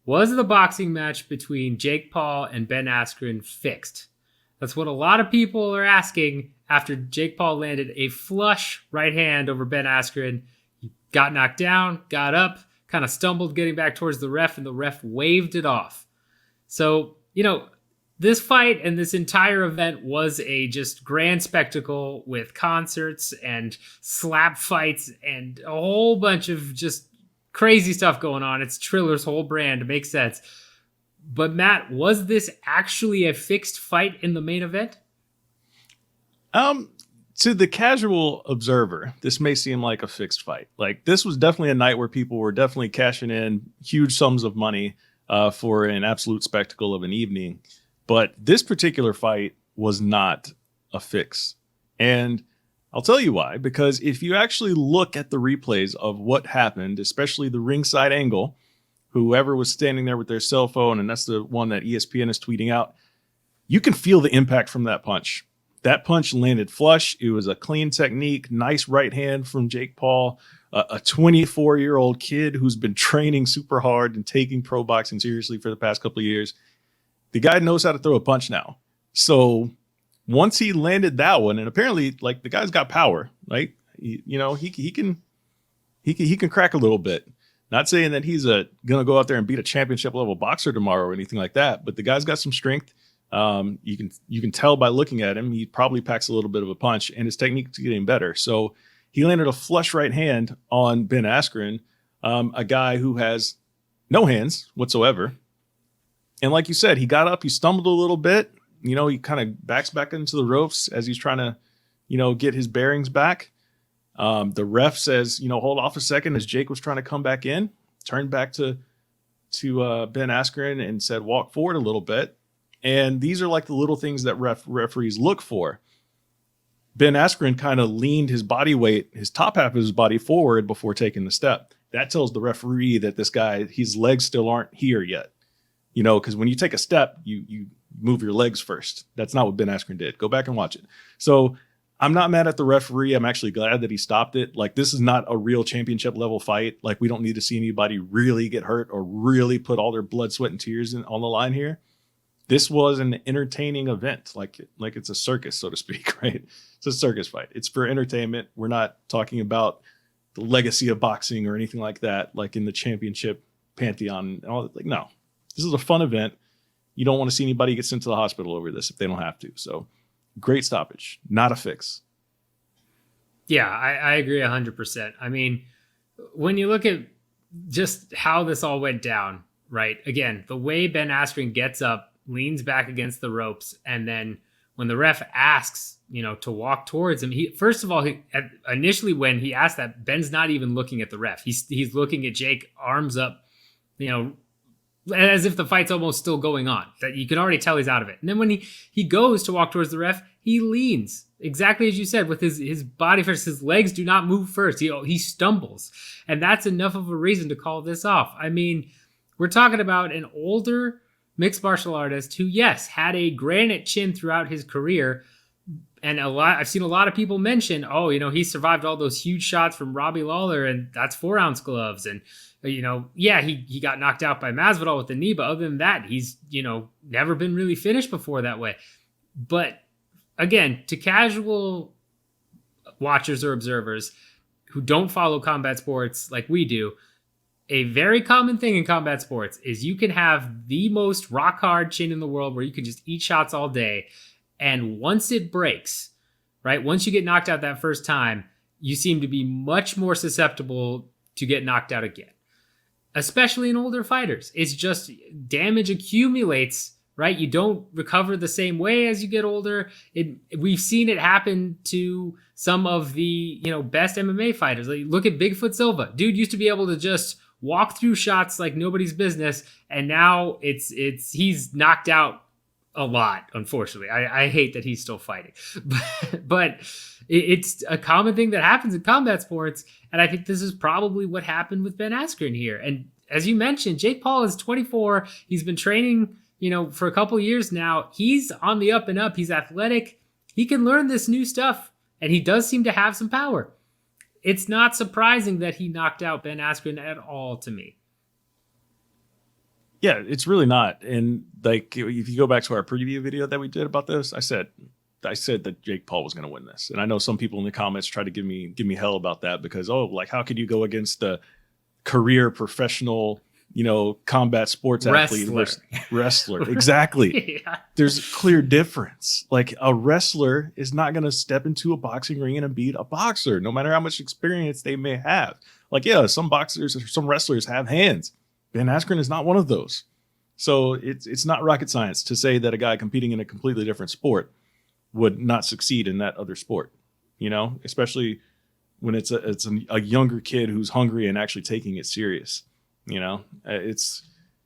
Was the boxing match between Jake Paul and Ben Askren fixed? That's what a lot of people are asking after Jake Paul landed a flush right hand over Ben Askren. He got knocked down, got up, kind of stumbled getting back towards the ref, and the ref waved it off. So, this fight and this entire event was a just grand spectacle with concerts and slap fights and a whole bunch of just crazy stuff going on. It's Triller's whole brand. It makes sense. But Matt, was this actually a fixed fight in the main event? To the casual observer, this may seem like a fixed fight. Like, this was definitely a night where people were definitely cashing in huge sums of money for an absolute spectacle of an evening. But this particular fight was not a fix. And I'll tell you why. Because if you actually look at the replays of what happened, especially the ringside angle, whoever was standing there with their cell phone, and that's the one that ESPN is tweeting out, you can feel the impact from that punch. That punch landed flush. It was a clean technique, nice right hand from Jake Paul, a 24-year-old kid who's been training super hard and taking pro boxing seriously for the past couple of years. The guy knows how to throw a punch now. So once he landed that one, and apparently, like, the guy's got power, right? He can crack a little bit. Not saying that he's gonna go out there and beat a championship level boxer tomorrow or anything like that, but the guy's got some strength. You can tell by looking at him, he probably packs a little bit of a punch, and his technique's getting better. So he landed a flush right hand on Ben Askren, a guy who has no hands whatsoever. And like you said, he got up, he stumbled a little bit. He kind of backs back into the ropes as he's trying to, get his bearings back. The ref says, hold off a second as Jake was trying to come back in, turned back to Ben Askren and said, walk forward a little bit. And these are like the little things that referees look for. Ben Askren kind of leaned his body weight, his top half of his body forward before taking the step. That tells the referee that this guy, his legs still aren't here yet. Because when you take a step, you move your legs first. That's not what Ben Askren did. Go back and watch it. So I'm not mad at the referee. I'm actually glad that he stopped it. Like, this is not a real championship level fight. Like, we don't need to see anybody really get hurt or really put all their blood, sweat, and tears on the line here. This was an entertaining event. Like it's a circus, so to speak, right? It's a circus fight. It's for entertainment. We're not talking about the legacy of boxing or anything like that, like in the championship pantheon and all that. Like, no. This is a fun event. You don't want to see anybody get sent to the hospital over this if they don't have to. So great stoppage, not a fix. Yeah, I agree 100%. I mean, when you look at just how this all went down, right? Again, the way Ben Askren gets up, leans back against the ropes, and then when the ref asks, to walk towards him, initially when he asked that, Ben's not even looking at the ref. He's looking at Jake, arms up, as if the fight's almost still going on. That you can already tell he's out of it. And then when he goes to walk towards the ref, he leans exactly as you said, with his body first. His legs do not move first. He stumbles, and that's enough of a reason to call this off. I mean, we're talking about an older mixed martial artist who, yes, had a granite chin throughout his career. And I've seen a lot of people mention, he survived all those huge shots from Robbie Lawler, and that's 4-ounce gloves. And, he got knocked out by Masvidal with the knee, but other than that, he's, never been really finished before that way. But again, to casual watchers or observers who don't follow combat sports like we do, a very common thing in combat sports is you can have the most rock hard chin in the world where you can just eat shots all day. And once it breaks, right? Once you get knocked out that first time, you seem to be much more susceptible to get knocked out again, especially in older fighters. It's just damage accumulates, right? You don't recover the same way as you get older. We've seen it happen to some of the, best MMA fighters. Like, look at Bigfoot Silva. Dude used to be able to just walk through shots like nobody's business, and now he's knocked out a lot, unfortunately. I hate that he's still fighting, but it's a common thing that happens in combat sports, and I think this is probably what happened with Ben Askren here. And as you mentioned, Jake Paul is 24. He's been training, for a couple years now. He's on the up and up. He's athletic. He can learn this new stuff, and he does seem to have some power. It's not surprising that he knocked out Ben Askren at all to me. Yeah, it's really not. And like, if you go back to our preview video that we did about this, I said that Jake Paul was going to win this. And I know some people in the comments try to give me hell about that because, oh, like, how could you go against the career professional, combat sports athlete versus wrestler? Exactly. Yeah. There's a clear difference. Like, a wrestler is not going to step into a boxing ring and beat a boxer, no matter how much experience they may have. Like, yeah, some boxers or some wrestlers have hands. Ben Askren is not one of those. So it's not rocket science to say that a guy competing in a completely different sport would not succeed in that other sport, especially when it's a younger kid who's hungry and actually taking it serious. It's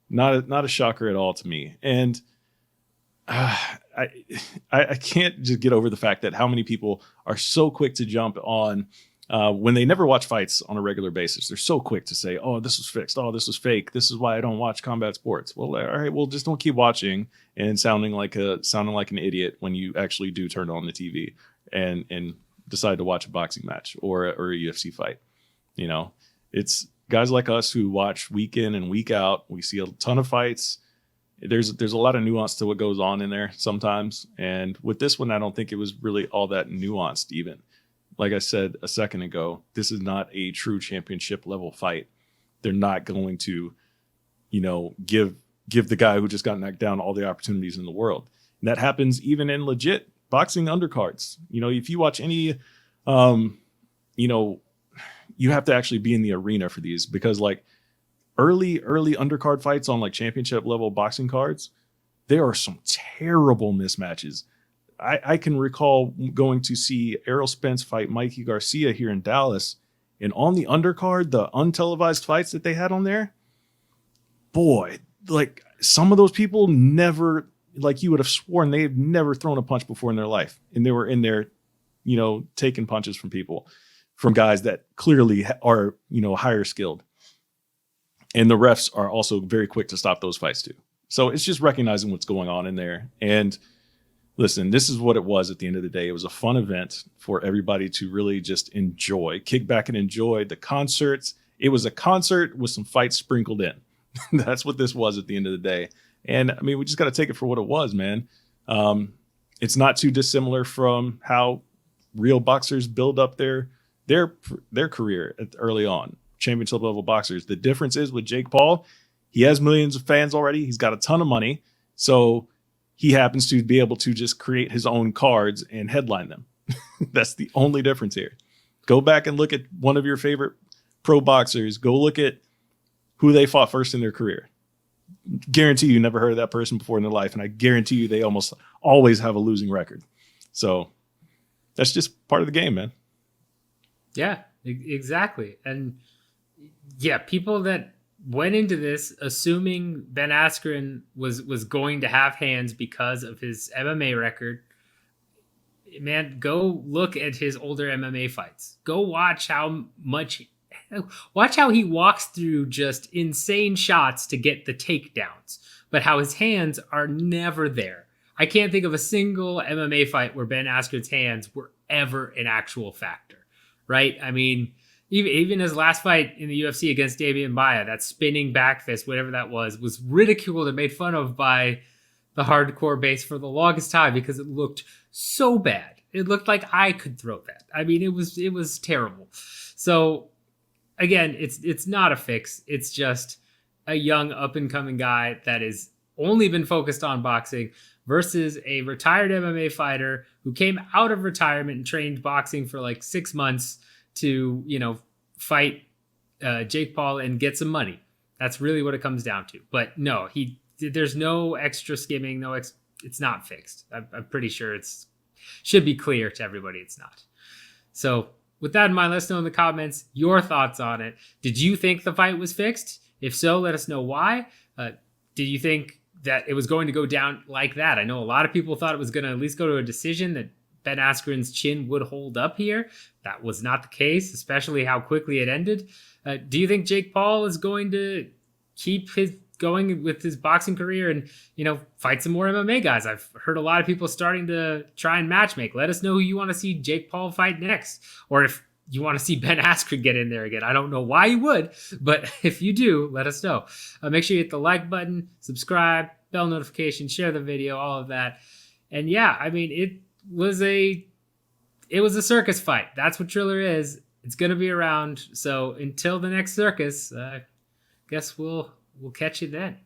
not a shocker at all to me. And I can't just get over the fact that how many people are so quick to jump on when they never watch fights on a regular basis. They're so quick to say, oh, this was fixed. Oh, this was fake. This is why I don't watch combat sports. Well, all right, well, just don't keep watching and sounding like an idiot when you actually do turn on the TV and decide to watch a boxing match or a UFC fight. It's guys like us who watch week in and week out. We see a ton of fights. There's a lot of nuance to what goes on in there sometimes. And with this one, I don't think it was really all that nuanced even. Like I said a second ago, this is not a true championship level fight. They're not going to, give the guy who just got knocked down all the opportunities in the world. And that happens even in legit boxing undercards. If you watch any, you have to actually be in the arena for these because like early undercard fights on like championship level boxing cards, there are some terrible mismatches. I can recall going to see Errol Spence fight Mikey Garcia here in Dallas, and on the undercard, the untelevised fights that they had on there, boy, like some of those people never, like you would have sworn they've never thrown a punch before in their life, and they were in there, taking punches from people, from guys that clearly are, higher skilled, and the refs are also very quick to stop those fights too. So it's just recognizing what's going on in there. And listen, this is what it was at the end of the day. It was a fun event for everybody to really just enjoy, kick back and enjoy the concerts. It was a concert with some fights sprinkled in. That's what this was at the end of the day. And I mean, we just got to take it for what it was, man. It's not too dissimilar from how real boxers build up their career early on, championship level boxers. The difference is with Jake Paul, he has millions of fans already. He's got a ton of money. So he happens to be able to just create his own cards and headline them. That's the only difference here. Go back and look at one of your favorite pro boxers. Go look at who they fought first in their career. Guarantee you never heard of that person before in their life. And I guarantee you they almost always have a losing record. So that's just part of the game, man. Yeah, exactly. And yeah, people that went into this assuming Ben Askren was going to have hands because of his MMA record. Man, go look at his older MMA fights. Go watch how he walks through just insane shots to get the takedowns, but how his hands are never there. I can't think of a single MMA fight where Ben Askren's hands were ever an actual factor, right? I mean, even his last fight in the UFC against Damian Maia, that spinning back fist, whatever that was ridiculed and made fun of by the hardcore base for the longest time because it looked so bad. It looked like I could throw that. I mean, it was terrible. So again, it's not a fix. It's just a young up and coming guy that has only been focused on boxing versus a retired MMA fighter who came out of retirement and trained boxing for like 6 months to, fight Jake Paul and get some money. That's really what it comes down to. But no, there's no extra skimming. It's not fixed. I'm pretty sure it's should be clear to everybody. It's not. So with that in mind, let us know in the comments your thoughts on it. Did you think the fight was fixed? If so, let us know why. Did you think that it was going to go down like that? I know a lot of people thought it was going to at least go to a decision, that Ben Askren's chin would hold up here. That was not the case, especially how quickly it ended. Do you think Jake Paul is going to keep going with his boxing career and, fight some more MMA guys? I've heard a lot of people starting to try and matchmake. Let us know who you want to see Jake Paul fight next. Or if you want to see Ben Askren get in there again. I don't know why you would, but if you do, let us know. Make sure you hit the like button, subscribe, bell notification, share the video, all of that. And yeah, I mean, it was a circus fight. That's what Triller is. It's gonna be around. So until the next circus, guess we'll catch you then.